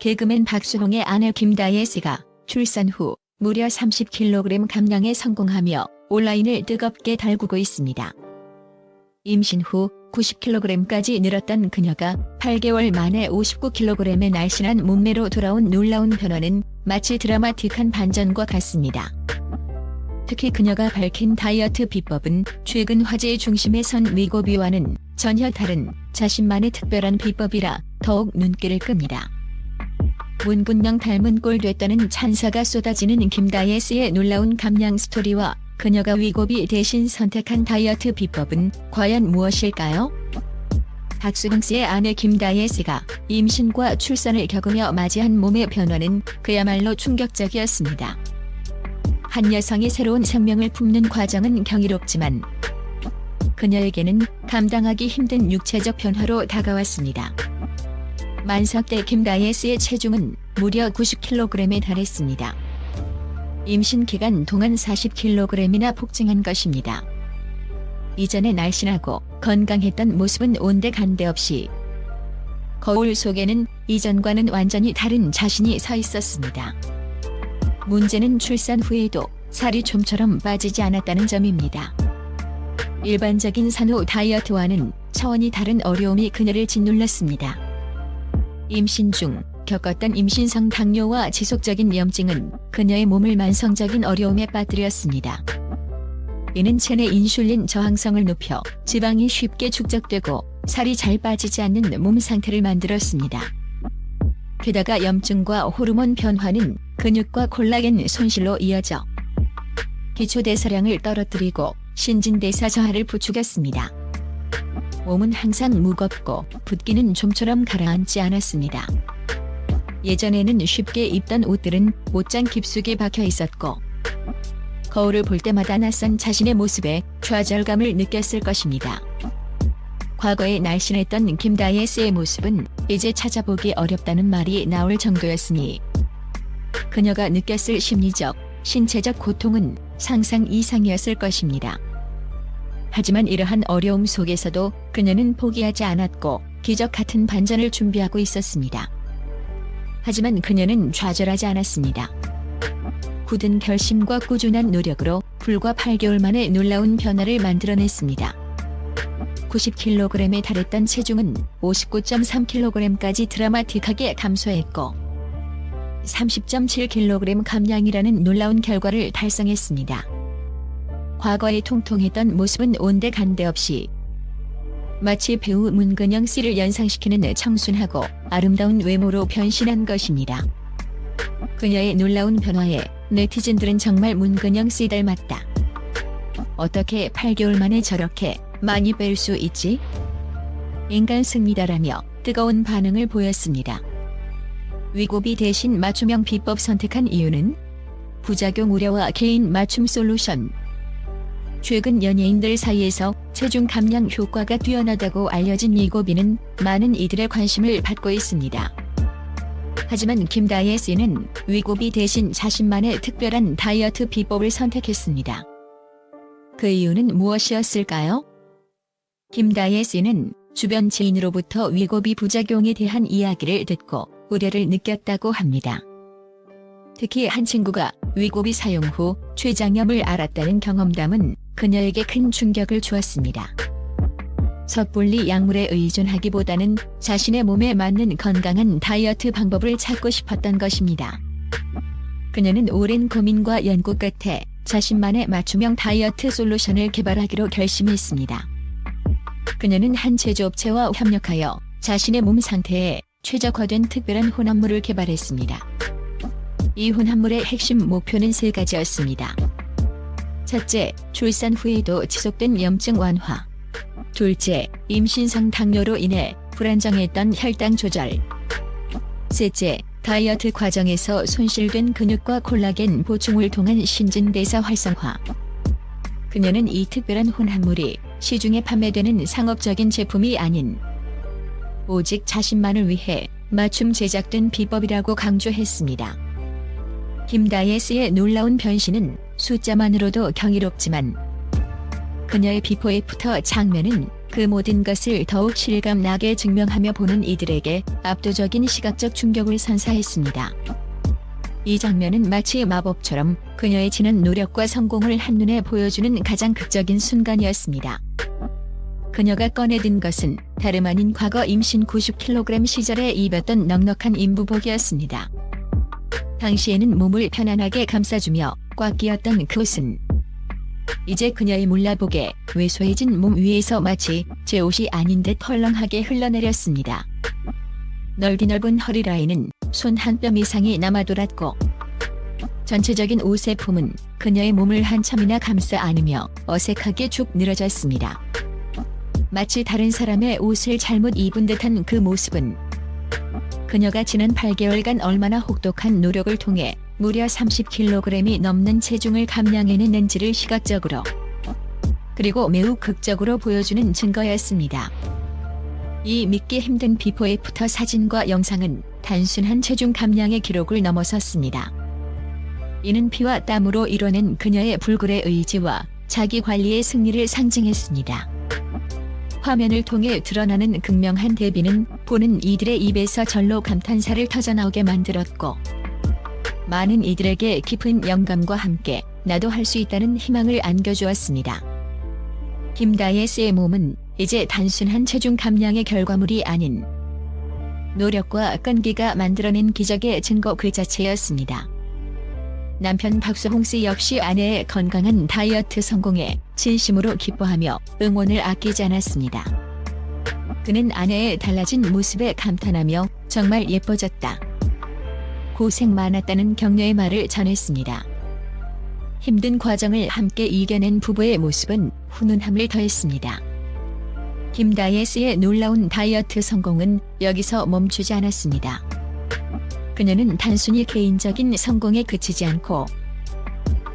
개그맨 박수홍의 아내 김다혜씨가 출산 후 무려 30kg 감량에 성공하며 온라인을 뜨겁게 달구고 있습니다. 임신 후 90kg까지 늘었던 그녀가 8개월 만에 59kg의 날씬한 몸매로 돌아온 놀라운 변화는 마치 드라마틱한 반전과 같습니다. 특히 그녀가 밝힌 다이어트 비법은 최근 화제의 중심에 선 위고비와는 전혀 다른 자신만의 특별한 비법이라 더욱 눈길을 끕니다. 문근영 닮은 꼴 됐다는 찬사가 쏟아지는 김다혜씨의 놀라운 감량 스토리와 그녀가 위고비 대신 선택한 다이어트 비법은 과연 무엇일까요? 박수홍씨의 아내 김다혜씨가 임신과 출산을 겪으며 맞이한 몸의 변화는 그야말로 충격적이었습니다. 한 여성이 새로운 생명을 품는 과정은 경이롭지만 그녀에게는 감당하기 힘든 육체적 변화로 다가왔습니다. 만삭대 김다혜씨의 체중은 무려 90kg에 달했습니다. 임신 기간 동안 40kg이나 폭증한 것입니다. 이전에 날씬하고 건강했던 모습은 온데간데 없이 거울 속에는 이전과는 완전히 다른 자신이 서 있었습니다. 문제는 출산 후에도 살이 좀처럼 빠지지 않았다는 점입니다. 일반적인 산후 다이어트와는 차원이 다른 어려움이 그녀를 짓눌렀습니다. 임신 중 겪었던 임신성 당뇨와 지속적인 염증은 그녀의 몸을 만성적인 어려움에 빠뜨렸습니다. 이는 체내 인슐린 저항성을 높여 지방이 쉽게 축적되고 살이 잘 빠지지 않는 몸 상태를 만들었습니다. 게다가 염증과 호르몬 변화는 근육과 콜라겐 손실로 이어져 기초대사량을 떨어뜨리고 신진대사 저하를 부추겼습니다. 몸은 항상 무겁고 붓기는 좀처럼 가라앉지 않았습니다. 예전에는 쉽게 입던 옷들은 옷장 깊숙이 박혀 있었고 거울을 볼 때마다 낯선 자신의 모습에 좌절감을 느꼈을 것입니다. 과거에 날씬했던 김다혜씨의 모습은 이제 찾아보기 어렵다는 말이 나올 정도였으니 그녀가 느꼈을 심리적, 신체적 고통은 상상 이상이었을 것입니다. 하지만 이러한 어려움 속에서도 그녀는 포기하지 않았고 기적 같은 반전을 준비하고 있었습니다. 하지만 그녀는 좌절하지 않았습니다. 굳은 결심과 꾸준한 노력으로 불과 8개월 만에 놀라운 변화를 만들어냈습니다. 90kg에 달했던 체중은 59.3kg까지 드라마틱하게 감소했고 30.7kg 감량이라는 놀라운 결과를 달성했습니다. 과거의 통통했던 모습은 온데간데 없이 마치 배우 문근영 씨를 연상시키는 청순하고 아름다운 외모로 변신한 것입니다. 그녀의 놀라운 변화에 네티즌들은 정말 문근영 씨 닮았다. 어떻게 8개월 만에 저렇게 많이 뺄 수 있지? 인간 승리다라며 뜨거운 반응을 보였습니다. 위고비 대신 맞춤형 비법 선택한 이유는 부작용 우려와 개인 맞춤 솔루션. 최근 연예인들 사이에서 체중 감량 효과가 뛰어나다고 알려진 위고비는 많은 이들의 관심을 받고 있습니다. 하지만 김다혜씨는 위고비 대신 자신만의 특별한 다이어트 비법을 선택했습니다. 그 이유는 무엇이었을까요? 김다혜씨는 주변 지인으로부터 위고비 부작용에 대한 이야기를 듣고 우려를 느꼈다고 합니다. 특히 한 친구가 위고비 사용 후 췌장염을 앓았다는 경험담은 그녀에게 큰 충격을 주었습니다. 섣불리 약물에 의존하기보다는 자신의 몸에 맞는 건강한 다이어트 방법을 찾고 싶었던 것입니다. 그녀는 오랜 고민과 연구 끝에 자신만의 맞춤형 다이어트 솔루션을 개발하기로 결심했습니다. 그녀는 한 제조업체와 협력하여 자신의 몸 상태에 최적화된 특별한 혼합물을 개발했습니다. 이 혼합물의 핵심 목표는 3가지였습니다. 첫째, 출산 후에도 지속된 염증 완화. 둘째, 임신성 당뇨로 인해 불안정했던 혈당 조절. 셋째, 다이어트 과정에서 손실된 근육과 콜라겐 보충을 통한 신진대사 활성화. 그녀는 이 특별한 혼합물이 시중에 판매되는 상업적인 제품이 아닌 오직 자신만을 위해 맞춤 제작된 비법이라고 강조했습니다. 김다혜씨의 놀라운 변신은 숫자만으로도 경이롭지만 그녀의 비포 애프터 장면은 그 모든 것을 더욱 실감나게 증명하며 보는 이들에게 압도적인 시각적 충격을 선사했습니다. 이 장면은 마치 마법처럼 그녀의 지난 노력과 성공을 한눈에 보여주는 가장 극적인 순간이었습니다. 그녀가 꺼내든 것은 다름 아닌 과거 임신 90kg 시절에 입었던 넉넉한 인부복이었습니다. 당시에는 몸을 편안하게 감싸주며 꽉 끼었던 그 옷은 이제 그녀의 몰라보게 왜소해진 몸 위에서 마치 제 옷이 아닌 듯 헐렁하게 흘러내렸습니다. 넓은 허리 라인은 손 한 뼘 이상이 남아돌았고 전체적인 옷의 폼은 그녀의 몸을 한참이나 감싸 안으며 어색하게 쭉 늘어졌습니다. 마치 다른 사람의 옷을 잘못 입은 듯한 그 모습은 그녀가 지난 8개월간 얼마나 혹독한 노력을 통해 무려 30kg이 넘는 체중을 감량해냈는지를 시각적으로 그리고 매우 극적으로 보여주는 증거였습니다. 이 믿기 힘든 비포 애프터 사진과 영상은 단순한 체중 감량의 기록을 넘어섰습니다. 이는 피와 땀으로 이뤄낸 그녀의 불굴의 의지와 자기 관리의 승리를 상징했습니다. 화면을 통해 드러나는 극명한 대비는 보는 이들의 입에서 절로 감탄사를 터져나오게 만들었고 많은 이들에게 깊은 영감과 함께 나도 할 수 있다는 희망을 안겨주었습니다. 김다예스의 몸은 이제 단순한 체중 감량의 결과물이 아닌 노력과 끈기가 만들어낸 기적의 증거 그 자체였습니다. 남편 박수홍 씨 역시 아내의 건강한 다이어트 성공에 진심으로 기뻐하며 응원을 아끼지 않았습니다. 그는 아내의 달라진 모습에 감탄하며 정말 예뻐졌다. 고생 많았다는 격려의 말을 전했습니다. 힘든 과정을 함께 이겨낸 부부의 모습은 훈훈함을 더했습니다. 김다예스의 놀라운 다이어트 성공은 여기서 멈추지 않았습니다. 그녀는 단순히 개인적인 성공에 그치지 않고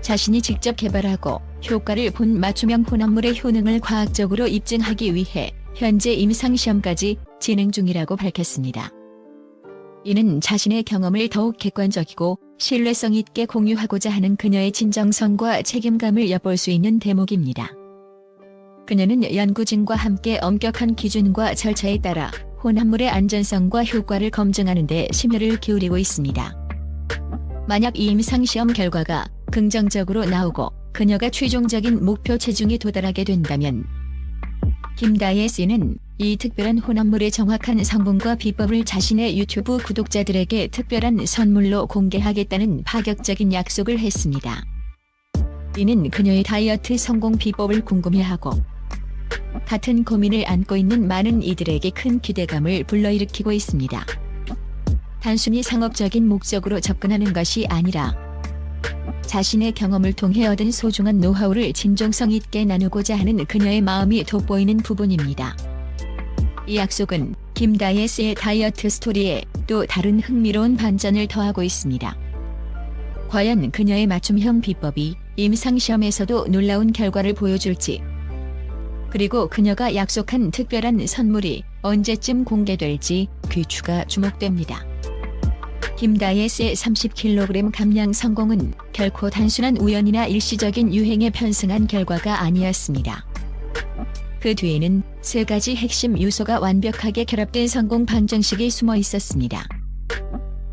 자신이 직접 개발하고 효과를 본 맞춤형 혼합물의 효능을 과학적으로 입증하기 위해 현재 임상시험까지 진행 중이라고 밝혔습니다. 이는 자신의 경험을 더욱 객관적이고 신뢰성 있게 공유하고자 하는 그녀의 진정성과 책임감을 엿볼 수 있는 대목입니다. 그녀는 연구진과 함께 엄격한 기준과 절차에 따라 혼합물의 안전성과 효과를 검증하는 데 심혈을 기울이고 있습니다. 만약 이 임상시험 결과가 긍정적으로 나오고 그녀가 최종적인 목표 체중에 도달하게 된다면 김다예스는 이 특별한 혼합물의 정확한 성분과 비법을 자신의 유튜브 구독자들에게 특별한 선물로 공개하겠다는 파격적인 약속을 했습니다. 이는 그녀의 다이어트 성공 비법을 궁금해하고 같은 고민을 안고 있는 많은 이들에게 큰 기대감을 불러일으키고 있습니다. 단순히 상업적인 목적으로 접근하는 것이 아니라 자신의 경험을 통해 얻은 소중한 노하우를 진정성 있게 나누고자 하는 그녀의 마음이 돋보이는 부분입니다. 이 약속은 김다예스의 다이어트 스토리에 또 다른 흥미로운 반전을 더하고 있습니다. 과연 그녀의 맞춤형 비법이 임상시험에서도 놀라운 결과를 보여줄지, 그리고 그녀가 약속한 특별한 선물이 언제쯤 공개될지 귀추가 주목됩니다. 김다예스의 30kg 감량 성공은 결코 단순한 우연이나 일시적인 유행에 편승한 결과가 아니었습니다. 그 뒤에는 세 가지 핵심 요소가 완벽하게 결합된 성공 방정식이 숨어 있었습니다.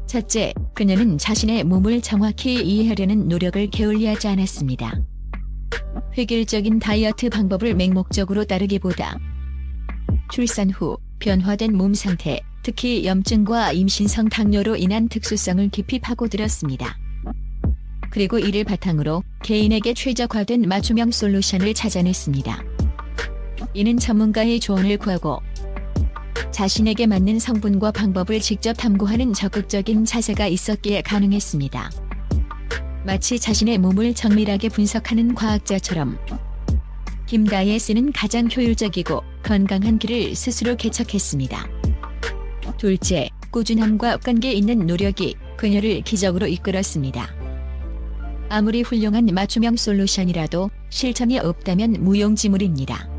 첫째, 그녀는 자신의 몸을 정확히 이해하려는 노력을 게을리하지 않았습니다. 획일적인 다이어트 방법을 맹목적으로 따르기보다 출산 후 변화된 몸 상태, 특히 염증과 임신성 당뇨로 인한 특수성을 깊이 파고들었습니다. 그리고 이를 바탕으로 개인에게 최적화된 맞춤형 솔루션을 찾아냈습니다. 이는 전문가의 조언을 구하고 자신에게 맞는 성분과 방법을 직접 탐구하는 적극적인 자세가 있었기에 가능했습니다. 마치 자신의 몸을 정밀하게 분석하는 과학자처럼 김다예스는 가장 효율적이고 건강한 길을 스스로 개척했습니다. 둘째, 꾸준함과 끈기 있는 노력이 그녀를 기적으로 이끌었습니다. 아무리 훌륭한 맞춤형 솔루션이라도 실천이 없다면 무용지물입니다.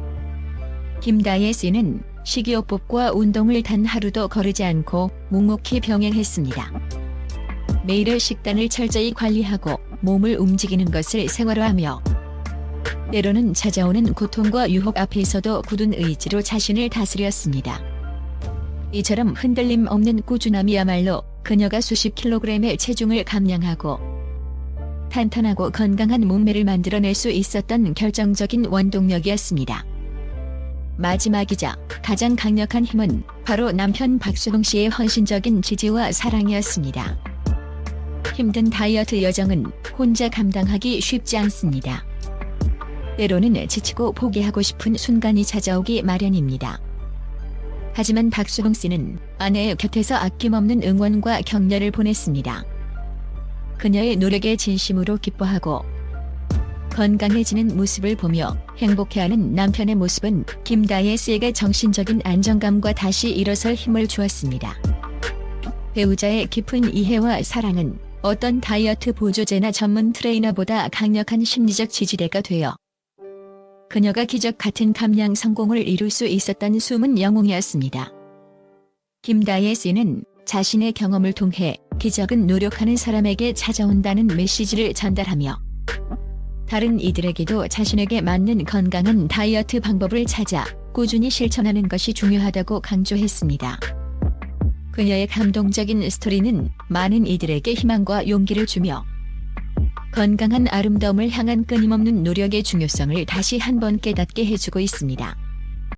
김다예스는 식이요법과 운동을 단 하루도 거르지 않고 묵묵히 병행했습니다. 매일의 식단을 철저히 관리하고 몸을 움직이는 것을 생활화하며 때로는 찾아오는 고통과 유혹 앞에서도 굳은 의지로 자신을 다스렸습니다. 이처럼 흔들림 없는 꾸준함이야말로 그녀가 수십 킬로그램의 체중을 감량하고 탄탄하고 건강한 몸매를 만들어낼 수 있었던 결정적인 원동력이었습니다. 마지막이자 가장 강력한 힘은 바로 남편 박수홍 씨의 헌신적인 지지와 사랑이었습니다. 힘든 다이어트 여정은 혼자 감당하기 쉽지 않습니다. 때로는 지치고 포기하고 싶은 순간이 찾아오기 마련입니다. 하지만 박수홍 씨는 아내의 곁에서 아낌없는 응원과 격려를 보냈습니다. 그녀의 노력에 진심으로 기뻐하고 건강해지는 모습을 보며 행복해하는 남편의 모습은 김다혜 씨에게 정신적인 안정감과 다시 일어설 힘을 주었습니다. 배우자의 깊은 이해와 사랑은 어떤 다이어트 보조제나 전문 트레이너보다 강력한 심리적 지지대가 되어 그녀가 기적 같은 감량 성공을 이룰 수 있었던 숨은 영웅이었습니다. 김다혜 씨는 자신의 경험을 통해 기적은 노력하는 사람에게 찾아온다는 메시지를 전달하며 다른 이들에게도 자신에게 맞는 건강한 다이어트 방법을 찾아 꾸준히 실천하는 것이 중요하다고 강조했습니다. 그녀의 감동적인 스토리는 많은 이들에게 희망과 용기를 주며 건강한 아름다움을 향한 끊임없는 노력의 중요성을 다시 한번 깨닫게 해주고 있습니다.